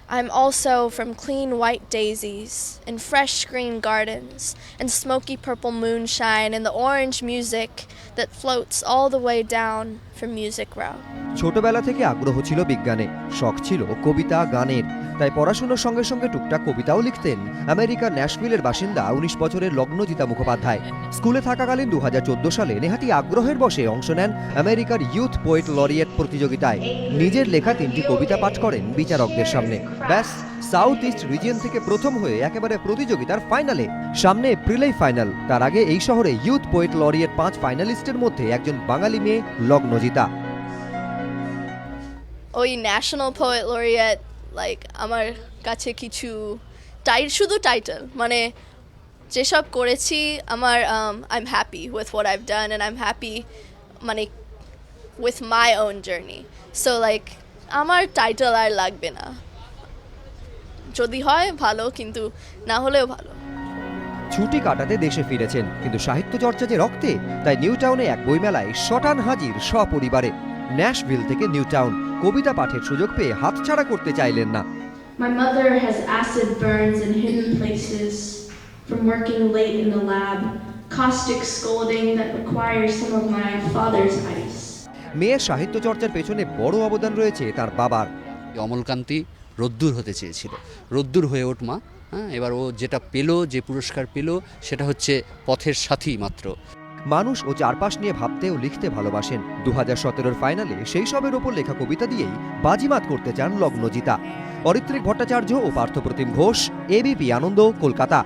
I'm also from clean white daisies and fresh green gardens and smoky purple moonshine and the orange music that floats all the way down from Music Row. ছোটবেলা থেকে আগ্রহ ছিল বিজ্ঞানে, শখ ছিল কবিতা গানের। তাই পড়াশোনার সঙ্গে সঙ্গে টুকটাক কবিতাও লিখতেন আমেরিকার ন্যাশভিলের বাসিন্দা 19 বছরের লগ্নজিতা মুখোপাধ্যায়। স্কুলে থাকাকালীন 2014 সালে নেহাতি আগ্রহের বশে অংশ নেন আমেরিকার ইউথ পোয়েট লরিয়েট প্রতিযোগিতায়। নিজের লেখা 3টি কবিতা পাঠ করেন বিচারকদের সামনে। ব্যাস, সাউথ ইস্ট রিজিয়ন থেকে প্রথম হয়ে একেবারে প্রতিযোগিতার ফাইনালে। সামনে এপ্রিলেই ফাইনাল। তার আগে এই শহরে ইউথ পোয়েট লরিয়েট 5 ফাইনালিস্টের মধ্যে একজন বাঙালি মেয়ে লগ্নজিতা। ওই ন্যাশনাল পোয়েট লরিয়েট লাইক আমার কাছে কিছু শুধু টাইটেল, মানে যেসব করেছি আমার I am happy with what I've done and I am happy মানে with my own journey. So like আমার টাইটেল আর লাগবে না, যদি হয় ভালো, কিন্তু না হলেও ভালো। ছুটি কাটাতে দেশে ফিরেছেন, কিন্তু সাহিত্য চর্চা যে রক্তে, তাই নিউ টাউনে এক বইমেলায় শটান হাজির সপরিবারে। ন্যাশভিল থেকে নিউ টাউন কবিতা পাঠের সুযোগ পেয়ে হাতছাড়া করতে চাইলেন না। My mother has acid burns in hidden places from working late in the lab, caustic scolding that requires some of my father's ice. মেয়ের সাহিত্য চর্চার পেছনে বড় অবদান রয়েছে তার বাবার। অমলকান্তি রোদ্দুর হতে চেয়েছিল, রোদ্দুর হয়ে ওঠ মা। এবার ও যেটা পেল, যে পুরস্কার পেল, সেটা হচ্ছে পথের সাথী মাত্র। মানুষ ও চারপাশ নিয়ে ভাবতে ও লিখতে ভালোবাসেন। 2017 ফাইনালে সেই সবের ওপর লেখা কবিতা দিয়েই বাজিমাত করতে চান লগ্নজিতা। অরিত্রিক ভট্টাচার্য ও পার্থপ্রতিম ঘোষ, এবিপি আনন্দ, কলকাতা।